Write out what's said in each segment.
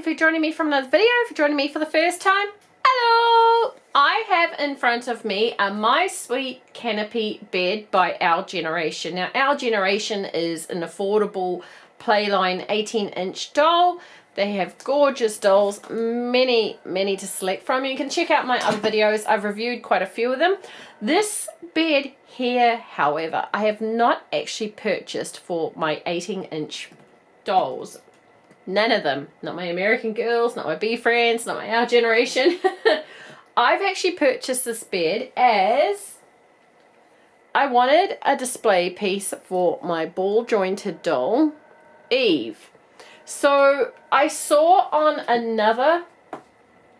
you're joining me from another video. If you're joining me for the first time, hello! I have in front of me a My Sweet Canopy bed by Our Generation. Now, Our Generation is an affordable playline 18-inch doll. They have gorgeous dolls, many to select from. You can check out my other videos. I've reviewed quite a few of them. This bed here, however, I have not actually purchased for my 18-inch dolls. None of them. Not my American Girls, not my B Friends, not my Our Generation. I've actually purchased this bed as I wanted a display piece for my ball jointed doll, Eve. So I saw on another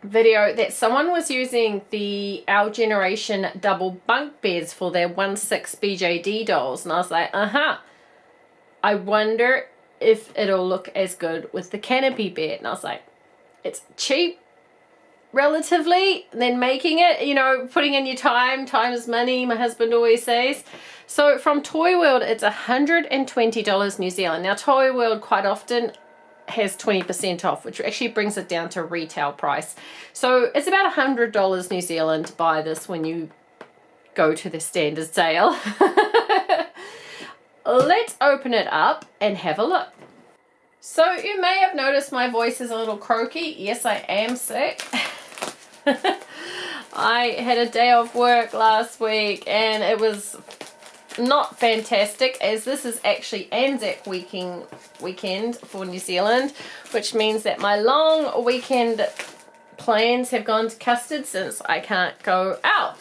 video that someone was using the Our Generation double bunk beds for their 1/6 BJD dolls, and I was like, I wonder if it'll look as good with the Canopy bed. And I was like, it's cheap relatively, then making it, you know, putting in your time is money, my husband always says. So from Toy World, it's $120 New Zealand. Now Toy World quite often has 20% off, which actually brings it down to retail price. So it's about $100 New Zealand to buy this when you go to the standard sale. Let's open it up and have a look. So you may have noticed my voice is a little croaky. Yes, I am sick. I had a day off work last week and it was not fantastic, as this is actually Anzac weekend for New Zealand, which means that my long weekend plans have gone to custard since I can't go out.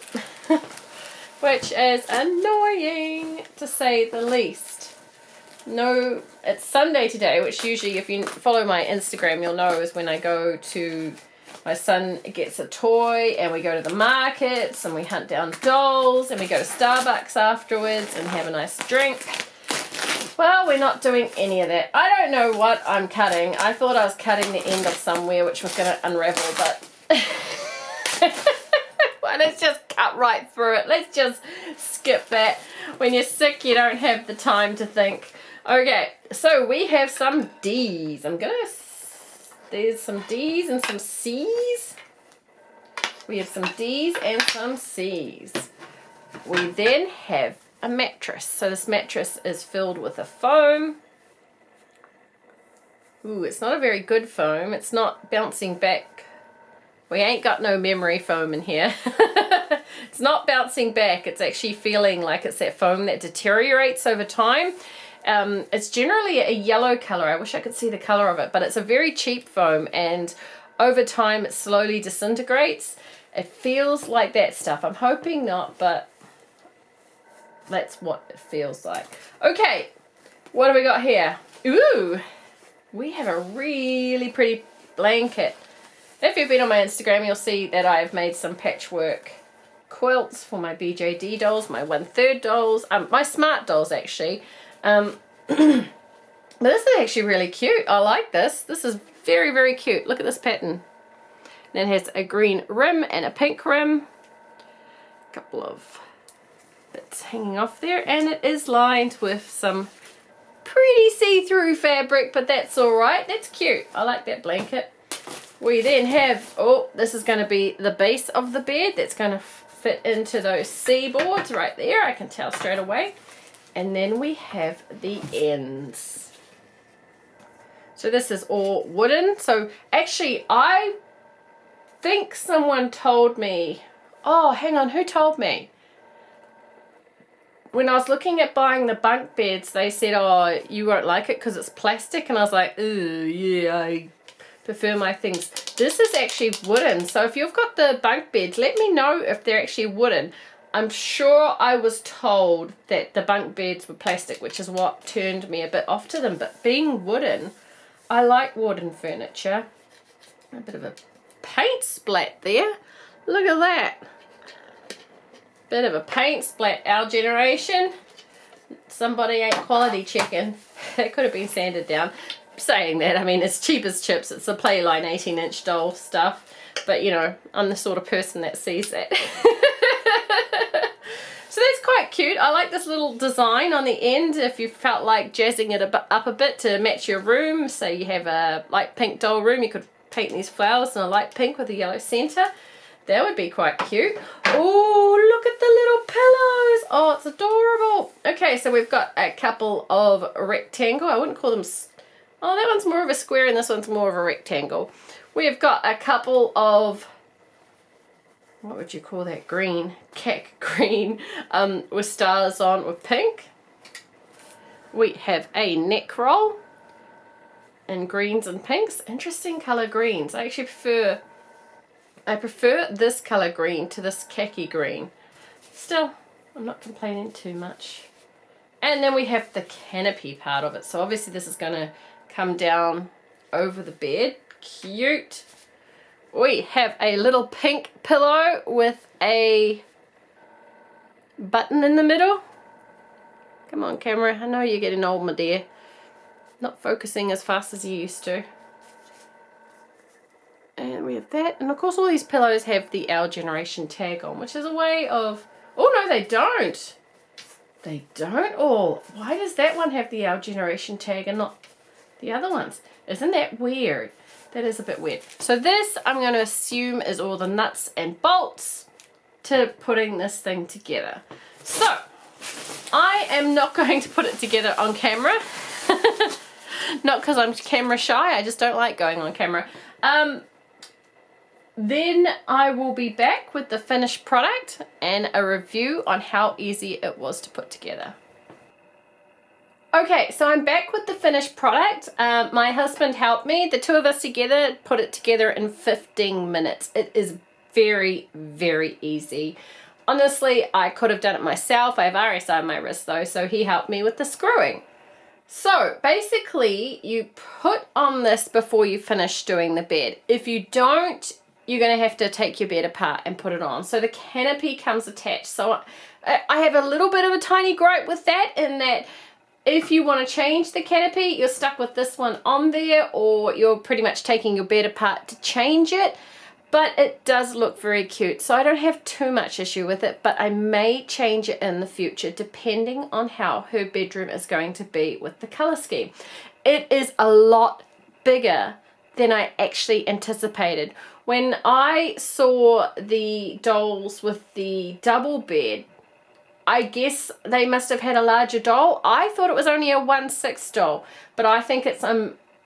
Which is annoying, to say the least. No, it's Sunday today, which usually, if you follow my Instagram, you'll know is when I go to, my son gets a toy, and we go to the markets, and we hunt down dolls, and we go to Starbucks afterwards, and have a nice drink. Well, we're not doing any of that. I don't know what I'm cutting. I thought I was cutting the end of somewhere, which was going to unravel, but... Well, let's just cut right through it. Let's just skip that. When you're sick, you don't have the time to think. Okay, so we have some D's. There's some D's and some C's. We have some D's and some C's. We then have a mattress. So this mattress is filled with a foam. Ooh, it's not a very good foam. It's not bouncing back. We ain't got no memory foam in here. It's not bouncing back. It's actually feeling like it's that foam that deteriorates over time. It's generally a yellow color. I wish I could see the color of it, but it's a very cheap foam, and over time it slowly disintegrates. It feels like that stuff. I'm hoping not, but that's what it feels like. Okay, what do we got here? Ooh, we have a really pretty blanket. If you've been on my Instagram, you'll see that I've made some patchwork quilts for my BJD dolls, my 1/3 dolls, my smart dolls actually. But this is actually really cute. I like this. This is very cute. Look at this pattern. And it has a green rim and a pink rim. A couple of bits hanging off there, and it is lined with some pretty see-through fabric, but that's alright. That's cute. I like that blanket. We then have, oh, this is going to be the base of the bed. That's going to fit into those C boards right there. I can tell straight away. And then we have the ends. So this is all wooden. So actually, I think someone told me, oh, hang on, who told me? When I was looking at buying the bunk beds, they said, oh, you won't like it because it's plastic. And I was like, ooh, yeah, I prefer my things. This is actually wooden, so if you've got the bunk beds, let me know if they're actually wooden. I'm sure I was told that the bunk beds were plastic, which is what turned me a bit off to them, but being wooden, I like wooden furniture. A bit of a paint splat there. Look at that. Bit of a paint splat, Our Generation. Somebody ain't quality checking. That could have been sanded down. Saying that, I mean, it's cheap as chips. It's the playline 18-inch doll stuff, but you know, I'm the sort of person that sees that. So that's quite cute. I like this little design on the end. If you felt like jazzing it up a bit to match your room, say you have a light pink doll room, you could paint these flowers in a light pink with a yellow center. That would be quite cute. Oh, look at the little pillows. Oh, it's adorable. Okay, so we've got a couple of rectangle. I wouldn't call them... Oh, that one's more of a square and this one's more of a rectangle. We've got a couple of... What would you call that? Green. Cack green. With stars on with pink. We have a neck roll. And greens and pinks. Interesting colour greens. I actually prefer this colour green to this khaki green. Still, I'm not complaining too much. And then we have the canopy part of it. So obviously this is going to come down over the bed. Cute. We have a little pink pillow with a button in the middle. Come on, camera. I know you're getting old, my dear. Not focusing as fast as you used to. And we have that. And of course all these pillows have the Our Generation tag on, which is a way of... Oh no, they don't. They don't all. Why does that one have the Our Generation tag and not the other ones? Isn't that weird? That is a bit weird. So this, I'm going to assume, is all the nuts and bolts to putting this thing together. So, I am not going to put it together on camera. Not because I'm camera shy, I just don't like going on camera. Then I will be back with the finished product and a review on how easy it was to put together. Okay, so I'm back with the finished product. My husband helped me. The two of us together put it together in 15 minutes. It is very, very easy. Honestly, I could have done it myself. I have RSI on my wrist though, so he helped me with the screwing. So basically, you put on this before you finish doing the bed. If you don't, you're going to have to take your bed apart and put it on. So the canopy comes attached. So I have a little bit of a tiny gripe with that, in that if you want to change the canopy, you're stuck with this one on there, or you're pretty much taking your bed apart to change it. But it does look very cute, so I don't have too much issue with it, but I may change it in the future depending on how her bedroom is going to be with the color scheme. It is a lot bigger than I actually anticipated. When I saw the dolls with the double bed, I guess they must have had a larger doll. I thought it was only a 1/6 doll, but I think it's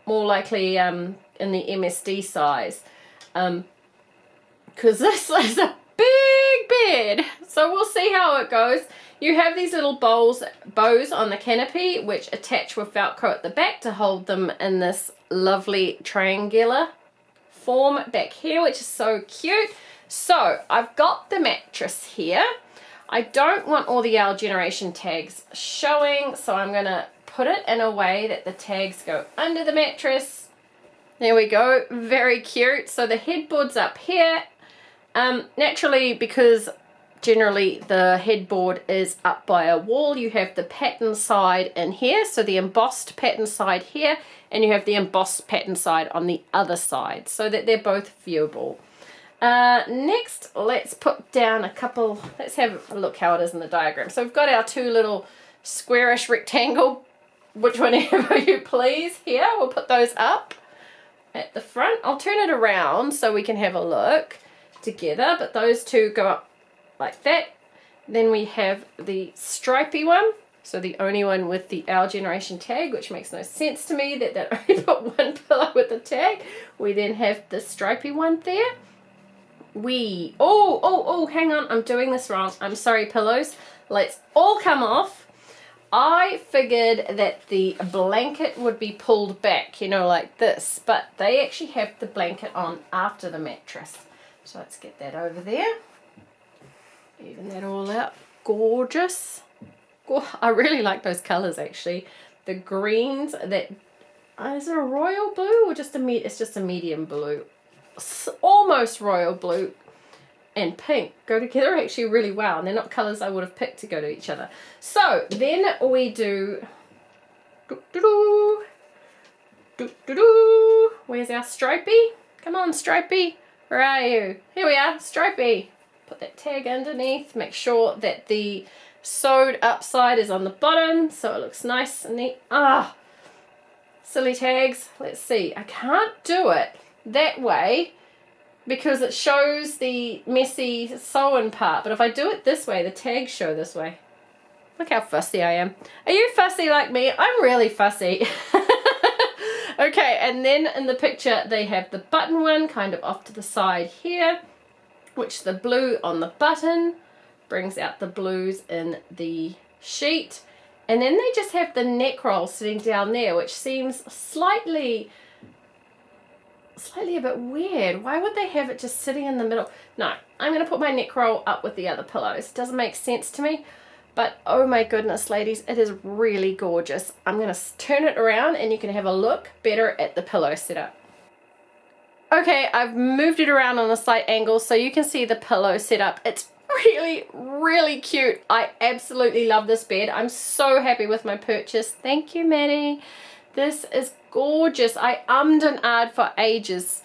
more likely in the MSD size. Because this is a big bed. So we'll see how it goes. You have these little bows on the canopy, which attach with Velcro at the back to hold them in this lovely triangular form back here, which is so cute. So I've got the mattress here. I don't want all the Our Generation tags showing, so I'm going to put it in a way that the tags go under the mattress. There we go. Very cute. So the headboard's up here. Naturally, because generally the headboard is up by a wall, you have the pattern side in here, so the embossed pattern side here, and you have the embossed pattern side on the other side, so that they're both viewable. Next, let's put down a couple, let's have a look how it is in the diagram. So we've got our two little squarish rectangle, which whenever you please here, we'll put those up at the front. I'll turn it around so we can have a look together, but those two go up like that. Then we have the stripy one, so the only one with the Our Generation tag, which makes no sense to me that they only put one pillow with the tag. We then have the stripy one there. Hang on, I'm doing this wrong. I'm sorry, pillows. Let's all come off. I figured that the blanket would be pulled back, you know, like this, but they actually have the blanket on after the mattress. So let's get that over there. Even that all out. Gorgeous. I really like those colours actually. The greens, that is it a royal blue or just it's just a medium blue? Almost royal blue and pink go together actually really well, and they're not colours I would have picked to go to each other. So then we do where's our stripy? Come on, stripy. Where are you? Here we are, stripy. Put that tag underneath. Make sure that the sewed up side is on the bottom so it looks nice and neat. Silly tags. Let's see. I can't do it that way because it shows the messy sewn part. But if I do it this way, the tags show this way. Look how fussy I am. Are you fussy like me? I'm really fussy. Okay, and then in the picture they have the button one kind of off to the side here, which the blue on the button brings out the blues in the sheet. And then they just have the neck roll sitting down there, which seems slightly a bit weird. Why would they have it just sitting in the middle? No, I'm going to put my neck roll up with the other pillows. It doesn't make sense to me. But oh my goodness, ladies, it is really gorgeous. I'm going to turn it around and you can have a look better at the pillow setup. Okay, I've moved it around on a slight angle so you can see the pillow setup. It's really, really cute. I absolutely love this bed. I'm so happy with my purchase. Thank you, Maddie. This is gorgeous. I ummed and ahed for ages.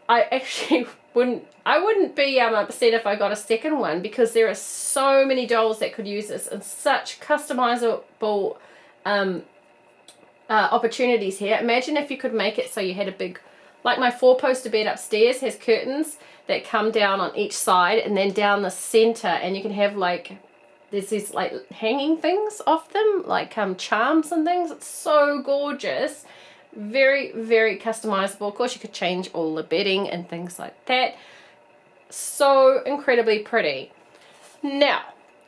I actually wouldn't be upset if I got a second one because there are so many dolls that could use this and such customizable opportunities here. Imagine if you could make it so you had a big, like my 4-poster bed upstairs has curtains that come down on each side and then down the center, and you can have like, there's these like hanging things off them, like charms and things. It's so gorgeous. Very, very customizable. Of course, you could change all the bedding and things like that. So incredibly pretty. Now,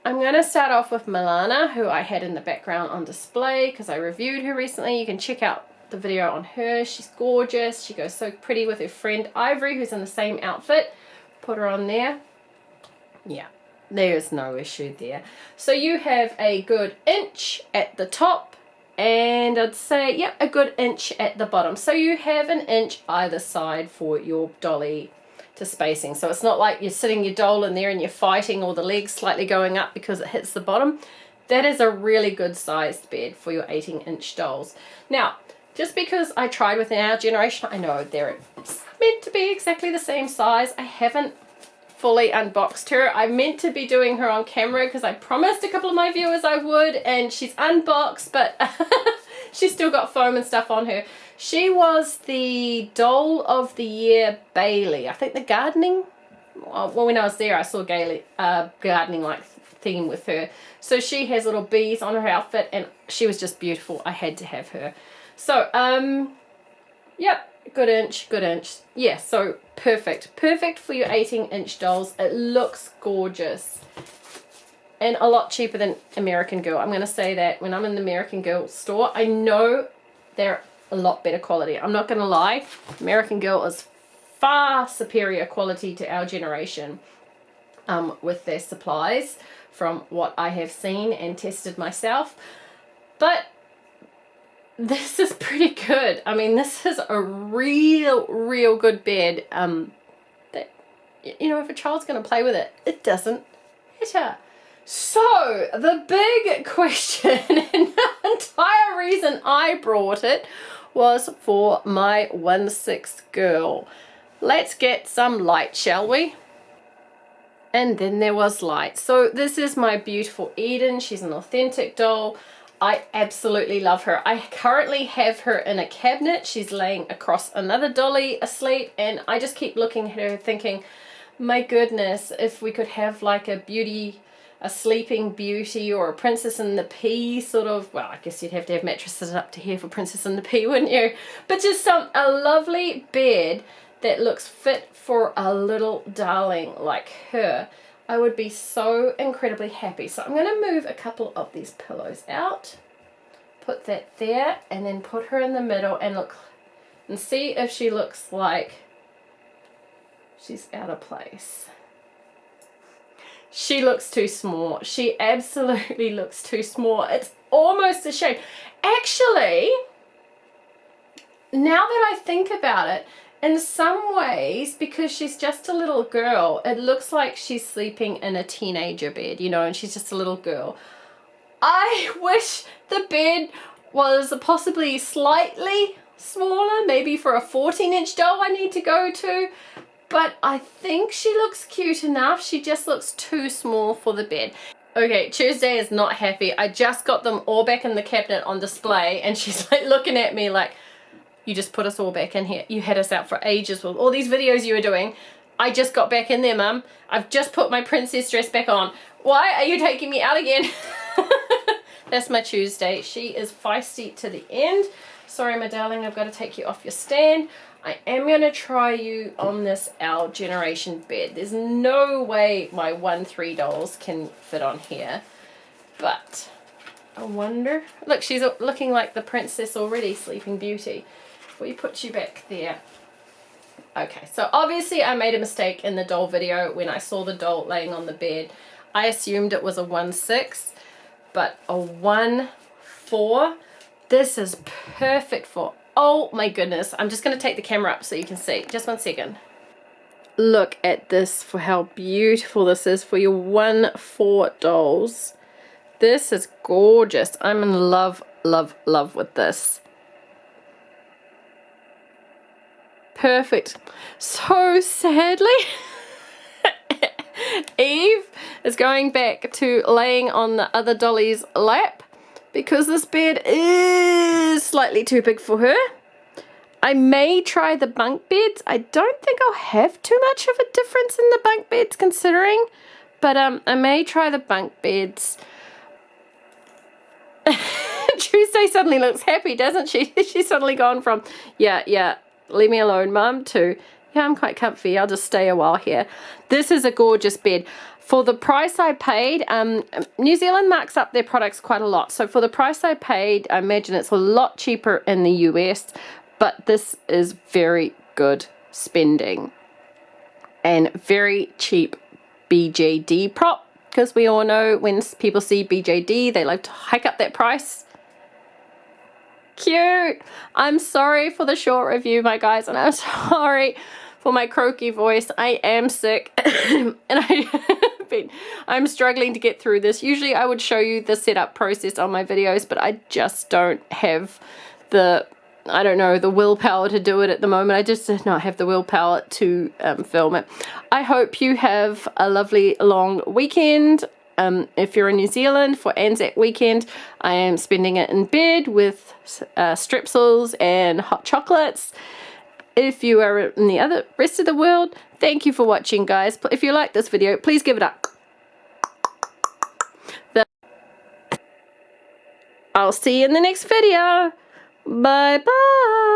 I'm going to start off with Milana, who I had in the background on display because I reviewed her recently. You can check out the video on her. She's gorgeous. She goes so pretty with her friend Ivory, who's in the same outfit. Put her on there. Yeah, there's no issue there. So you have a good inch at the top, and I'd say, yep, a good inch at the bottom. So you have an inch either side for your dolly to spacing. So it's not like you're sitting your doll in there and you're fighting or the legs slightly going up because it hits the bottom. That is a really good sized bed for your 18-inch dolls. Now, just because I tried with Our Generation, I know they're meant to be exactly the same size. I haven't fully unboxed her. I meant to be doing her on camera because I promised a couple of my viewers I would, and she's unboxed, but she's still got foam and stuff on her. She was the Doll of the Year Bailey. I think the gardening, well, when I was there I saw gardening like theme with her. So she has little bees on her outfit and she was just beautiful. I had to have her. So, yep, good inch. Yeah, so perfect. Perfect for your 18-inch dolls. It looks gorgeous. And a lot cheaper than American Girl. I'm going to say that when I'm in the American Girl store, I know they're a lot better quality. I'm not going to lie. American Girl is far superior quality to Our Generation with their supplies from what I have seen and tested myself. But this is pretty good. I mean, this is a real good bed that, you know, if a child's going to play with it, it doesn't matter. So, the big question and the entire reason I brought it was for my 1/6 girl. Let's get some light, shall we? And then there was light. So this is my beautiful Eden. She's an authentic doll. I absolutely love her. I currently have her in a cabinet. She's laying across another dolly asleep, and I just keep looking at her thinking, my goodness, if we could have like a sleeping beauty or a Princess and the Pea sort of, well, I guess you'd have to have mattresses up to here for Princess and the Pea, wouldn't you? But just a lovely bed that looks fit for a little darling like her. I would be so incredibly happy. So I'm going to move a couple of these pillows out, put that there, and then put her in the middle and look and see if she looks like she's out of place. She looks too small. She absolutely looks too small. It's almost a shame. Actually, now that I think about it, in some ways, because she's just a little girl, it looks like she's sleeping in a teenager bed, you know, and she's just a little girl. I wish the bed was possibly slightly smaller, maybe for a 14-inch doll I need to go to. But I think she looks cute enough. She just looks too small for the bed. Okay, Tuesday is not happy. I just got them all back in the cabinet on display, and she's like looking at me like, You just put us all back in here. You had us out for ages with all these videos you were doing. I just got back in there, Mum. I've just put my princess dress back on. Why are you taking me out again? That's my Tuesday. She is feisty to the end. Sorry, my darling, I've got to take you off your stand. I am going to try you on this Our Generation bed. There's no way my 1-3 dolls can fit on here. But I wonder. Look, she's looking like the princess already, Sleeping Beauty. If we put you back there. Okay, so obviously I made a mistake in the doll video when I saw the doll laying on the bed. I assumed it was a 1-6, but a 1-4. This is perfect for, oh my goodness. I'm just going to take the camera up so you can see. Just 1 second. Look at this for how beautiful this is for your 1-4 dolls. This is gorgeous. I'm in love, love, love with this. Perfect. So sadly, Eve is going back to laying on the other dolly's lap because this bed is slightly too big for her. I may try the bunk beds. I don't think I'll have too much of a difference in the bunk beds considering, but I may try the bunk beds. Tuesday suddenly looks happy, doesn't she? She's suddenly gone from, yeah, leave me alone, Mum, to, yeah, I'm quite comfy. I'll just stay a while here. This is a gorgeous bed. For the price I paid, New Zealand marks up their products quite a lot. So for the price I paid, I imagine it's a lot cheaper in the US, but this is very good spending. And very cheap BJD prop, because we all know when people see BJD, they like to hike up that price. Cute. I'm sorry for the short review, my guys, and I'm sorry for my croaky voice. I am sick and I'm struggling to get through this. Usually I would show you the setup process on my videos, but I just don't have the, I don't know, the willpower to do it at the moment. I just did not have the willpower to film it. I hope you have a lovely long weekend. If you're in New Zealand for Anzac weekend, I am spending it in bed with strepsils and hot chocolates. If you are in the rest of the world, thank you for watching, guys. If you like this video, please give it up. I'll see you in the next video. Bye bye.